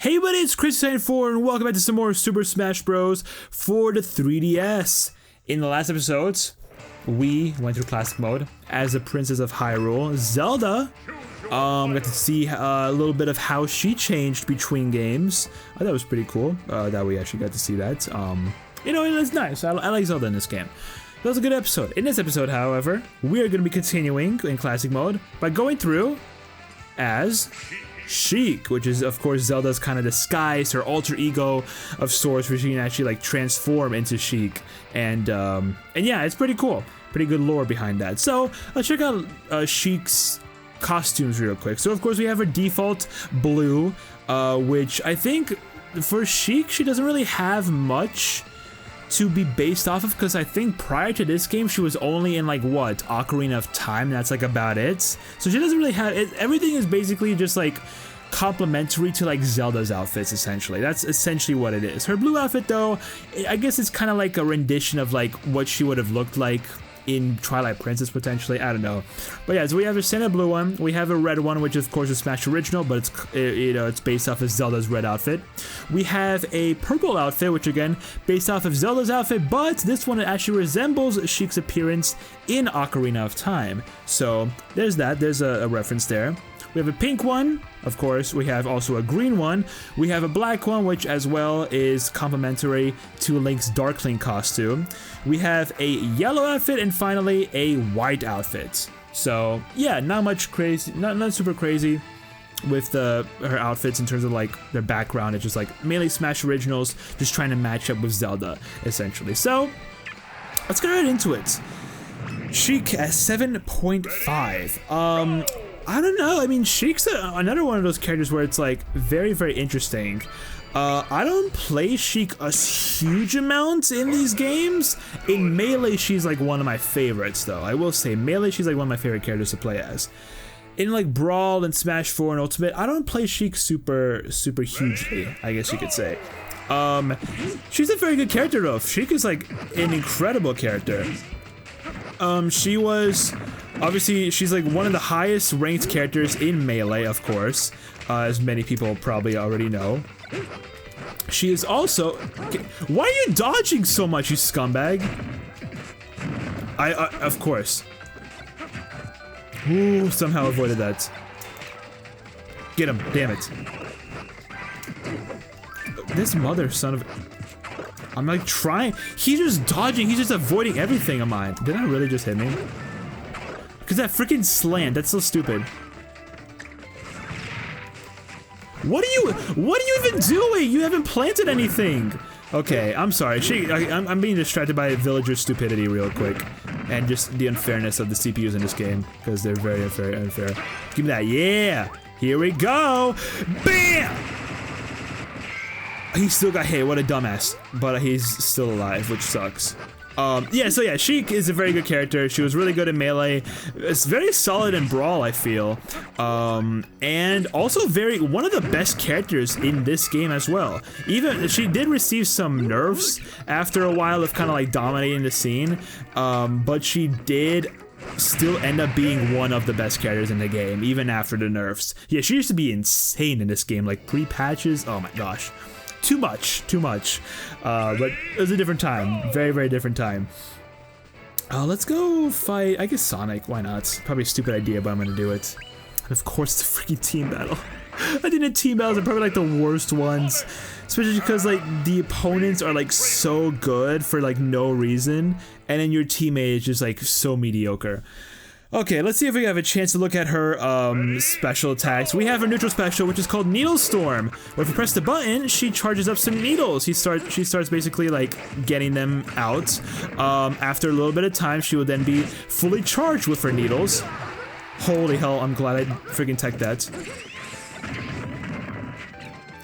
Hey buddy, it's Chris94 and welcome back to some more Super Smash Bros. For the 3DS. In the last episodes, we went through classic mode as the Princess of Hyrule. Zelda, got to see a little bit of how she changed between games. I thought it was pretty cool that we actually got to see that. You know, it's nice. I like Zelda in this game. That was a good episode. In this episode, however, we are going to be continuing in classic mode by going through as Sheik, which is of course Zelda's kind of disguise, her alter ego of sorts, where she can actually like transform into Sheik, and yeah, it's pretty cool, pretty good lore behind that. So let's check out Sheik's costumes real quick. So of course we have her default blue, which I think for Sheik she doesn't really have much to be based off of, because I think prior to this game she was only in like what, Ocarina of Time, that's like about it. So she doesn't really have it. Everything is basically just like complementary to like Zelda's outfits, essentially. That's essentially what it is. Her blue outfit though, I guess it's kind of like a rendition of like what she would have looked like in Twilight Princess potentially, I don't know. But yeah, so we have a standard blue one, we have a red one, which of course is Smash original, but it's it's based off of Zelda's red outfit. We have a purple outfit, which again based off of Zelda's outfit, but this one actually resembles Sheik's appearance in Ocarina of Time. So there's that, there's a reference there. We have a pink one, of course, we have also a green one, we have a black one, which as well is complementary to Link's Darkling costume. We have a yellow outfit, and finally a white outfit. So yeah, not much crazy, not super crazy with her outfits in terms of like their background. It's just like mainly Smash originals, just trying to match up with Zelda, essentially. So let's get right into it. Sheik at 7.5. I don't know, I mean, Sheik's another one of those characters where it's like very, very interesting. I don't play Sheik a huge amount in these games. In Melee, she's like one of my favorites though. I will say, Melee, she's like one of my favorite characters to play as. In like Brawl and Smash 4 and Ultimate, I don't play Sheik super hugely, I guess you could say. She's a very good character though. Sheik is like an incredible character. She was, obviously, she's like one of the highest ranked characters in Melee, of course, as many people probably already know. She is also, why are you dodging so much, you scumbag? Of course. Ooh, somehow avoided that. Get him, damn it. This mother son of, I'm like trying, he's just dodging, he's just avoiding everything of mine. Did I really just hit me? Because that freaking slant, that's so stupid. What are you even doing? You haven't planted anything. Okay, I'm sorry. I'm being distracted by villager stupidity real quick. And just the unfairness of the CPUs in this game. Because they're very unfair. Give me that, yeah! Here we go! Bam! He still got hit, what a dumbass. But he's still alive, which sucks. Yeah, so yeah, Sheik is a very good character. She was really good in Melee. It's very solid in Brawl, I feel. And also one of the best characters in this game as well. Even, she did receive some nerfs after a while of kind of like dominating the scene. But she did still end up being one of the best characters in the game, even after the nerfs. Yeah, she used to be insane in this game, like pre-patches, oh my gosh. Too much. But it was a different time. Very different time. Let's go fight, I guess Sonic, why not? Probably a stupid idea, but I'm gonna do it. And of course, the freaking team battle. I think the team battles are probably like the worst ones. Especially because like the opponents are like so good for like no reason. And then your teammate is just like so mediocre. Okay, let's see if we have a chance to look at her special attacks. We have her neutral special, which is called Needle Storm. Where if you press the button, she charges up some needles. She starts basically like getting them out. After a little bit of time, she will then be fully charged with her needles. Holy hell, I'm glad I freaking teched that.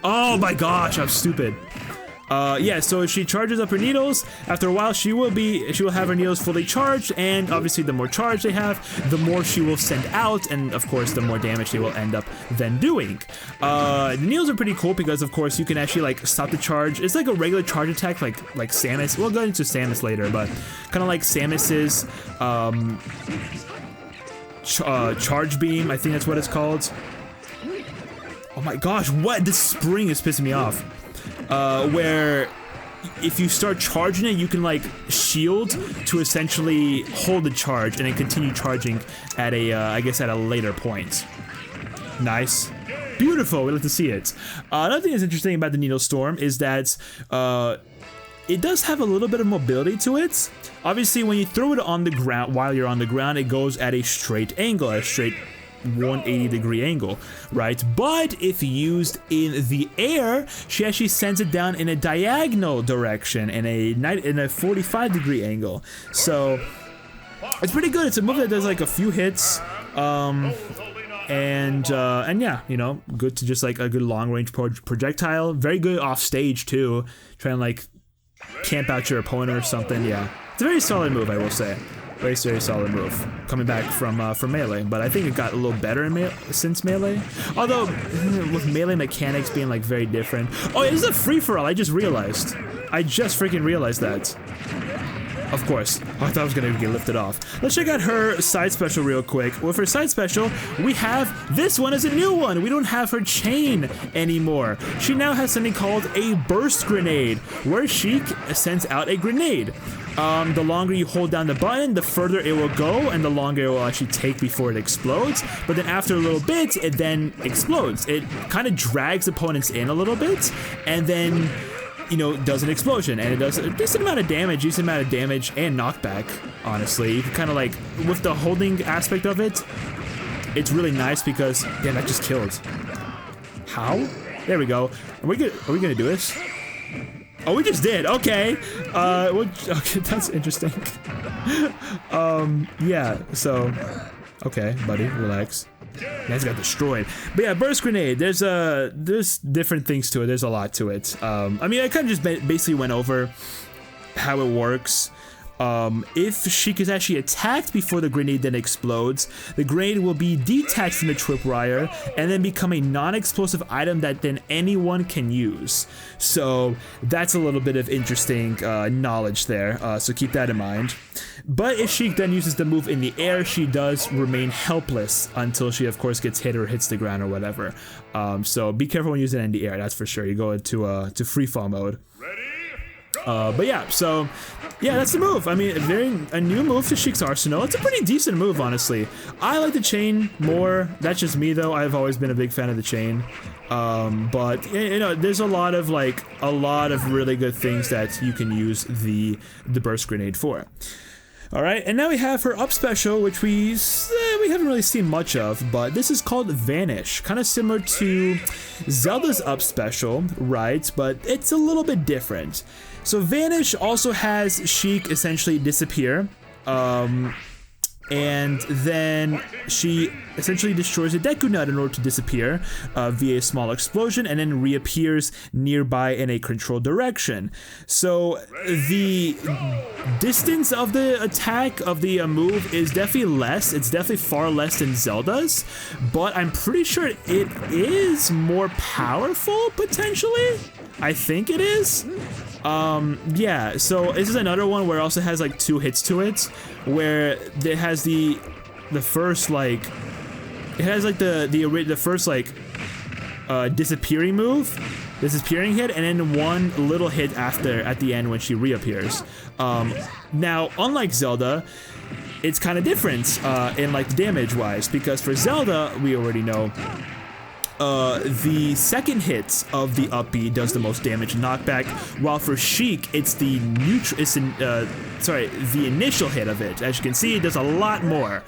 Oh my gosh, I'm stupid. Yeah, so she charges up her needles. After a while, she will have her needles fully charged, and obviously the more charge they have, the more she will send out, and of course the more damage they will end up then doing. The needles are pretty cool because of course you can actually like stop the charge. It's like a regular charge attack, like Samus. We'll go into Samus later, but kind of like Samus's charge beam, I think that's what it's called. Oh my gosh, what? This spring is pissing me off. Where if you start charging it, you can like shield to essentially hold the charge and then continue charging at a, I guess at a later point. Nice. Beautiful, we'd like to see it. Another thing that's interesting about the Needle Storm is that it does have a little bit of mobility to it. Obviously, when you throw it on the ground, while you're on the ground, it goes at a straight angle, a straight 180-degree angle, right? But if used in the air, she actually sends it down in a diagonal direction, in a 45-degree angle. So it's pretty good. It's a move that does like a few hits, and yeah, you know, good to just like a good long-range projectile. Very good off stage too. Trying to like camp out your opponent or something. Yeah, it's a very solid move, I will say. Very, very solid move. Coming back from Melee, but I think it got a little better in since Melee. Although, with Melee mechanics being like very different. Oh, it is a free-for-all, I just realized. I just freaking realized that. Of course. Oh, I thought I was gonna get lifted off. Let's check out her side special real quick. With her side special, we have this one as a new one. We don't have her chain anymore. She now has something called a burst grenade, where Sheik sends out a grenade. The longer you hold down the button, the further it will go, and the longer it will actually take before it explodes. But then after a little bit, it then explodes. It kind of drags opponents in a little bit, and then, you know, does an explosion, and it does a decent amount of damage and knockback, honestly. You can kind of like, with the holding aspect of it, it's really nice because, damn, that just killed. How? There we go. Are we gonna do this? Oh, we just did. Okay. Okay, that's interesting. Yeah. So, okay, buddy, relax. Guys got destroyed. But yeah, burst grenade. There's different things to it. There's a lot to it. I mean, I kind of just basically went over how it works. If Sheik is actually attacked before the grenade then explodes, the grenade will be detached from the tripwire and then become a non-explosive item that then anyone can use. So that's a little bit of interesting knowledge there, so keep that in mind. But if Sheik then uses the move in the air, she does remain helpless until she, of course, gets hit or hits the ground or whatever. So be careful when using it in the air, that's for sure. You go into to freefall mode. But yeah, so yeah, that's the move. I mean, a new move to Sheik's arsenal. It's a pretty decent move, honestly. I like the chain more. That's just me, though. I've always been a big fan of the chain. But you know, there's a lot of really good things that you can use the burst grenade for. All right, and now we have her up special, which we haven't really seen much of, but this is called Vanish, kind of similar to Zelda's up special, right? But it's a little bit different. So Vanish also has Sheik essentially disappear, and then she essentially destroys a Deku Nut in order to disappear via a small explosion, and then reappears nearby in a controlled direction. So the distance of the attack of the move is definitely less. It's definitely far less than Zelda's, but I'm pretty sure it is more powerful, potentially. I think it is. Yeah, so this is another one where it also has like 2 hits to it, where it has the first like, it has like the first like disappearing hit, and then one little hit at the end when she reappears. Now, unlike Zelda, it's kind of different in like damage wise, because for Zelda, we already know the second hit of the up B does the most damage knockback, while for Sheik, it's the initial hit of it. As you can see, it does a lot more.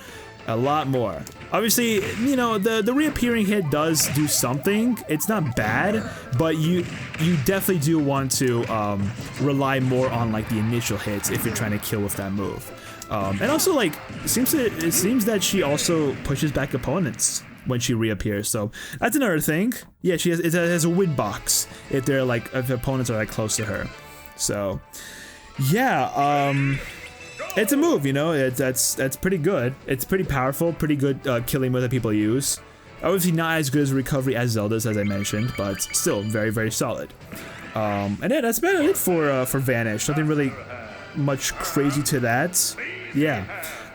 Obviously, you know, the reappearing hit does do something. It's not bad, but you definitely do want to rely more on like the initial hits if you're trying to kill with that move. And also, like, it seems that she also pushes back opponents when she reappears, so that's another thing. Yeah, it has a win box if opponents are like close to her. So yeah, it's a move, you know. That's pretty good. It's pretty powerful, pretty good killing move that people use. Obviously not as good as recovery as Zelda's, as I mentioned, but still very, very solid. And yeah, that's about it for Vanish. Nothing really much crazy to that. Yeah.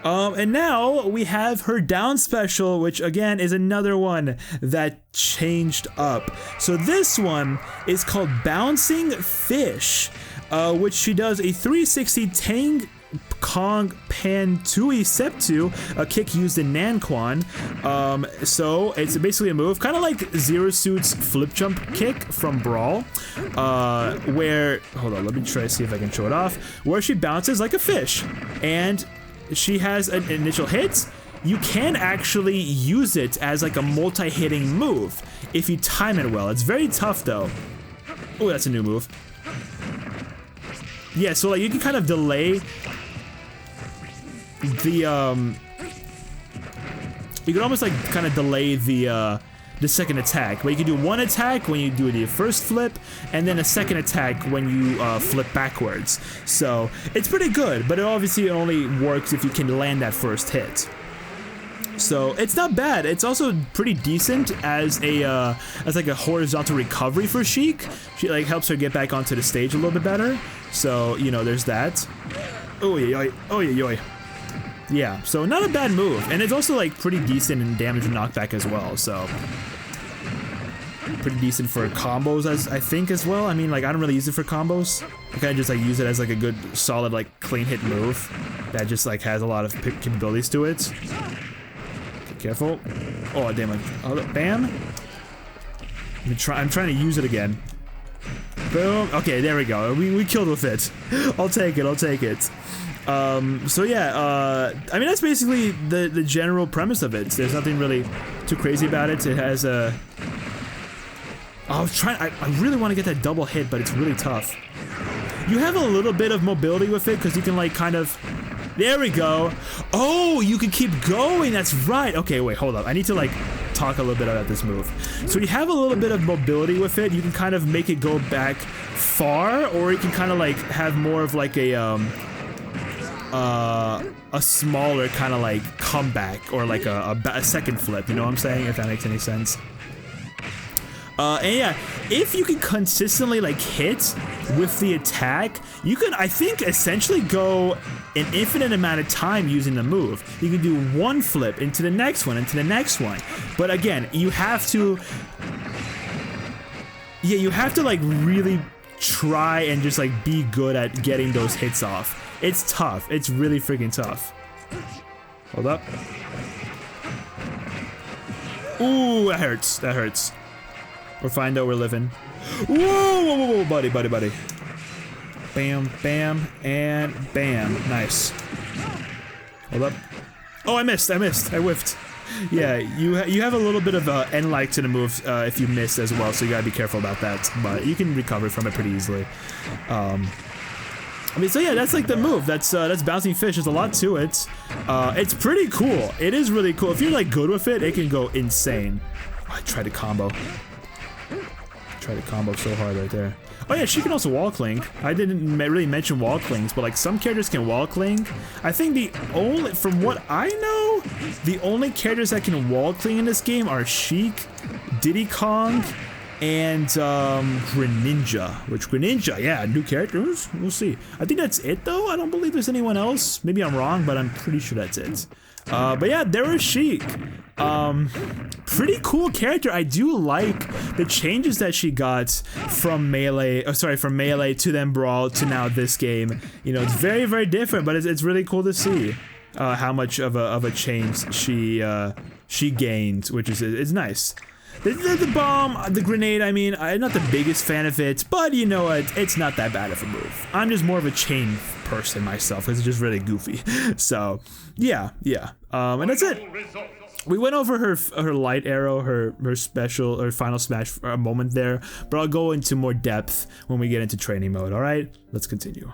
And now we have her down special, which again is another one that changed up. So this one is called Bouncing Fish, which she does a 360 Tang Kong Pan Tui Septu, a kick used in Nanquan. So it's basically a move, kind of like Zero Suit's flip jump kick from Brawl, where, hold on, let me try to see if I can show it off, where she bounces like a fish, and she has an initial hit. You can actually use it as like a multi-hitting move if you time it well. It's very tough though. Oh, that's a new move. Yeah, so like you can kind of delay the you can almost like kind of delay the second attack, but you can do one attack when you do the first flip, and then a second attack when you flip backwards. So it's pretty good, but it obviously only works if you can land that first hit. So it's not bad. It's also pretty decent as a as like a horizontal recovery for Sheik. She like helps her get back onto the stage a little bit better. So you know, there's that. Oh yeah, oh yeah. Yeah, so not a bad move, and it's also like pretty decent in damage and knockback as well, so pretty decent for combos as I think as well. I mean, like I don't really use it for combos. I kind of just like use it as like a good solid like clean hit move that just like has a lot of capabilities to it. Okay, careful. Oh damn it. Oh, bam. I'm trying to use it again. Boom. Okay, there we go. We killed with it. I'll take it. I'll take it. So yeah, I mean that's basically the general premise of it. There's nothing really too crazy about it. It has a... I really want to get that double hit, but it's really tough. You have a little bit of mobility with it, because you can like kind of... There we go! Oh, you can keep going, that's right! Okay, wait, hold up. I need to like talk a little bit about this move. So you have a little bit of mobility with it. You can kind of make it go back far, or you can kind of like have more of like a smaller kind of like comeback, or like a second flip, you know what I'm saying, if that makes any sense. And yeah, if you can consistently like hit with the attack, you can, I think, essentially go an infinite amount of time using the move. You can do one flip into the next one, into the next one. But again, you have to, yeah, you have to like really try and just like be good at getting those hits off. It's tough. It's really freaking tough. Hold up. Ooh, that hurts. That hurts. We're fine though, we're living. Whoa, whoa, whoa, whoa, buddy, buddy, buddy. Bam, bam, and bam. Nice. Hold up. Oh, I missed, I whiffed. Yeah, you have a little bit of end-like to the move if you miss as well, so you gotta be careful about that. But you can recover from it pretty easily. I mean, so yeah, that's like the move. That's Bouncing Fish. There's a lot to it. It's pretty cool. It is really cool. If you're like good with it, it can go insane. Oh, I tried to combo. So hard right there. Oh yeah, she can also wall cling. I didn't really mention wall clings, but like some characters can wall cling. I think the only, from what I know, the only characters that can wall cling in this game are Sheik, Diddy Kong, and Greninja. Which Greninja, yeah, new characters. We'll see. I think that's it though. I don't believe there's anyone else. Maybe I'm wrong, but I'm pretty sure that's it. But yeah, there is Sheik. Pretty cool character. I do like the changes that she got from Melee, from Melee to then Brawl to now this game. You know, it's very, very different, but it's really cool to see how much of a change she gained, which is nice. The bomb, the grenade, I mean, I'm not the biggest fan of it, but you know what, it's not that bad of a move. I'm just more of a chain person myself, because it's just really goofy. So, yeah. And that's it. We went over her light arrow, her special, or final smash for a moment there, but I'll go into more depth when we get into training mode, alright? Let's continue.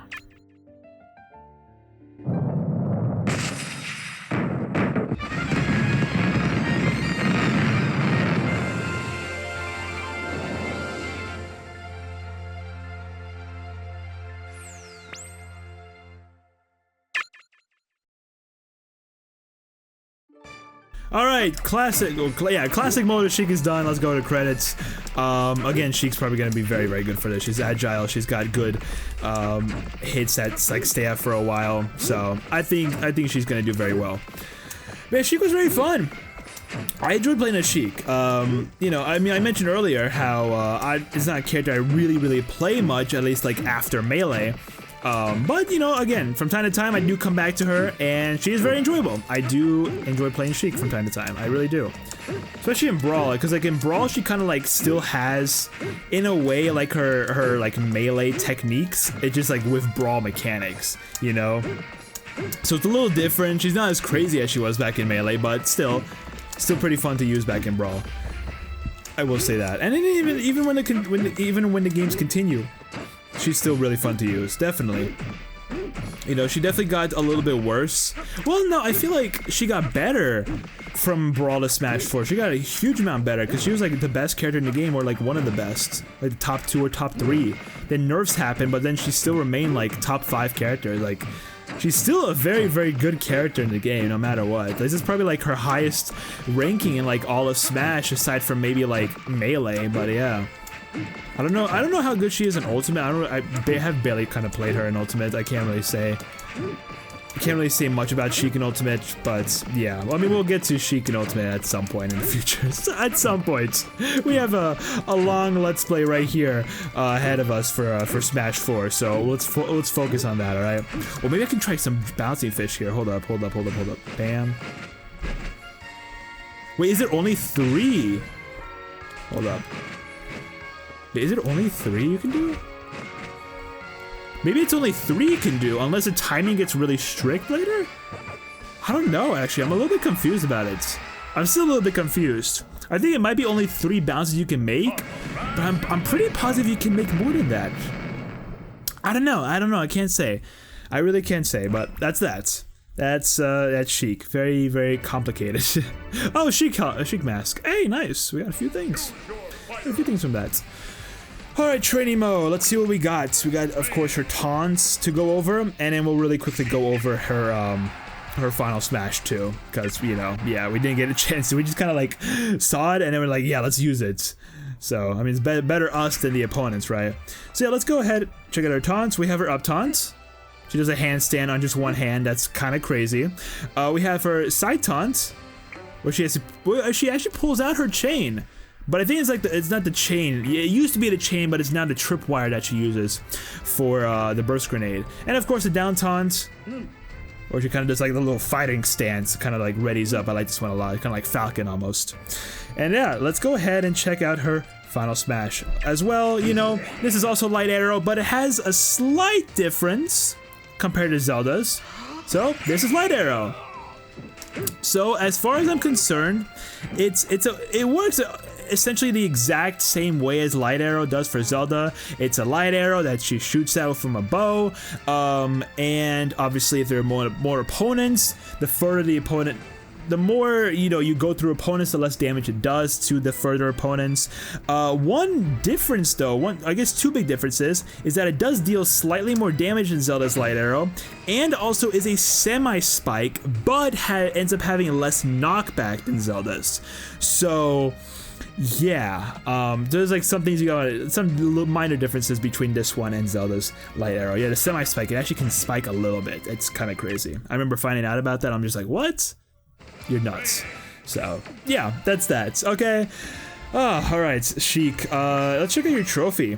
All right, classic. Yeah, classic mode of Sheik is done. Let's go to credits. Again, Sheik's probably gonna be very, very good for this. She's agile. She's got good hits that like stay up for a while. So I think she's gonna do very well. Man, Sheik was very fun. I enjoyed playing as Sheik. You know, I mean, I mentioned earlier how it's not a character I really play much, at least like after Melee. But, you know, again, from time to time, I do come back to her, and she is very enjoyable. I do enjoy playing Sheik from time to time. I really do. Especially in Brawl, because, like, in Brawl, she kind of, like, still has, in a way, like, her like, Melee techniques. It's just, like, with Brawl mechanics, you know? So it's a little different. She's not as crazy as she was back in Melee, but still pretty fun to use back in Brawl. I will say that. And even when the games continue, she's still really fun to use, definitely. You know, she definitely got a little bit worse. Well, no, I feel like she got better from Brawl to Smash 4. She got a huge amount better, because she was like the best character in the game, or like one of the best. Like the top 2 or top 3. Then nerfs happened, but then she still remained like top 5 character. Like, she's still a very good character in the game, no matter what. This is probably like her highest ranking in like all of Smash, aside from maybe like Melee, but yeah. I don't know how good she is in Ultimate. I have barely kind of played her in Ultimate. I can't really say much about Sheik in Ultimate, but yeah. Well, I mean, we'll get to Sheik in Ultimate at some point in the future. At some point. We have a long Let's Play right here ahead of us for Smash 4, so let's focus on that, alright? Well, maybe I can try some bouncing fish here. Hold up. Bam. Wait, is it only 3? Hold up. Is it only 3 you can do? Maybe it's only 3 you can do, unless the timing gets really strict later? I don't know, actually. I'm a little bit confused about it. I'm still a little bit confused. I think it might be only 3 bounces you can make, but I'm pretty positive you can make more than that. I don't know. I can't say. I really can't say, but that's that. That's Sheik. Very complicated. Oh, Sheik mask. Hey, nice. We got a few things. From that. Alright, training mode. Let's see what we got. We got, of course, her taunts to go over, and then we'll really quickly go over her final smash too, because, you know, yeah, we didn't get a chance. We just kind of like saw it, and then we're like, yeah, let's use it. So, I mean, it's better us than the opponents, right? So yeah, let's go ahead, check out her taunts. We have her up taunt. She does a handstand on just one hand. That's kind of crazy. We have her side taunt, where she actually pulls out her chain. But I think it's like it's not the chain. It used to be the chain, but it's now the tripwire that she uses for the burst grenade. And of course the down taunt, where she kind of does like the little fighting stance, kind of like readies up. I like this one a lot. Kind of like Falcon almost. And yeah, let's go ahead and check out her final smash as well. You know, this is also light arrow, but it has a slight difference compared to Zelda's. So this is light arrow. So as far as I'm concerned, it works essentially the exact same way as light arrow does for Zelda. It's a light arrow that she shoots out from a bow, and obviously if there are more opponents, the further the opponent, the more, you know, you go through opponents, the less damage it does to the further opponents. One difference though, I guess 2 big differences, is that it does deal slightly more damage than Zelda's light arrow, and also is a semi-spike, but ends up having less knockback than Zelda's. So yeah, there's like some things some little minor differences between this one and Zelda's light arrow. Yeah, the semi-spike, it actually can spike a little bit. It's kind of crazy. I remember finding out about that. I'm just like, what? You're nuts. So yeah, that's that. Okay. Oh, all right, Sheik. Let's check out your trophy.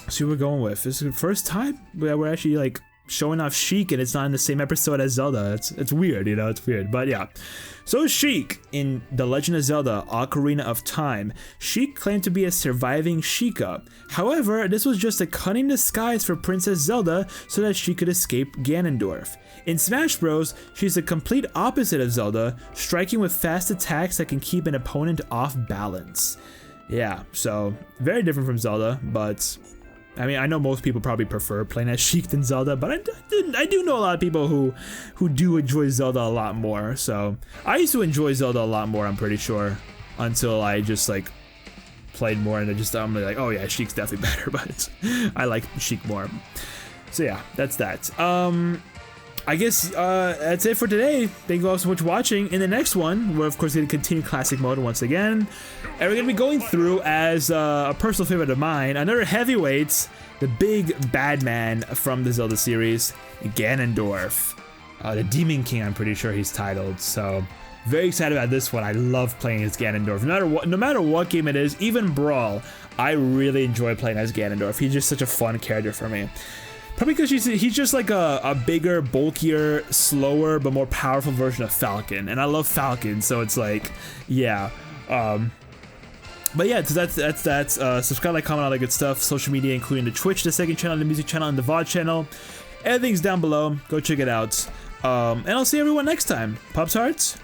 See what we're going with. This is the first time we're actually like showing off Sheik, and it's not in the same episode as Zelda. It's weird, you know, it's weird, but yeah. So Sheik, in The Legend of Zelda: Ocarina of Time, Sheik claimed to be a surviving Sheikah. However, this was just a cunning disguise for Princess Zelda so that she could escape Ganondorf. In Smash Bros, she's the complete opposite of Zelda, striking with fast attacks that can keep an opponent off balance. Yeah, so very different from Zelda, but I mean, I know most people probably prefer playing as Sheik than Zelda, but I do know a lot of people who do enjoy Zelda a lot more. So I used to enjoy Zelda a lot more, I'm pretty sure, until I just like played more, and I'm like, oh yeah, Sheik's definitely better, but I like Sheik more. So yeah, that's that. I guess that's it for today. Thank you all so much for watching. In the next one, we're of course going to continue classic mode once again. And we're going to be going through, as a personal favorite of mine, another heavyweight, the big bad man from the Zelda series, Ganondorf. The Demon King, I'm pretty sure he's titled. So, very excited about this one. I love playing as Ganondorf. No matter what game it is, even Brawl, I really enjoy playing as Ganondorf. He's just such a fun character for me. Probably because he's just like a bigger, bulkier, slower, but more powerful version of Falcon. And I love Falcon, so it's like, yeah. But yeah, so that's that. Subscribe, like, comment, all that good stuff. Social media, including the Twitch, the second channel, the music channel, and the VOD channel. Everything's down below. Go check it out. And I'll see everyone next time. Pops Hearts,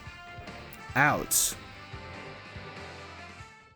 out.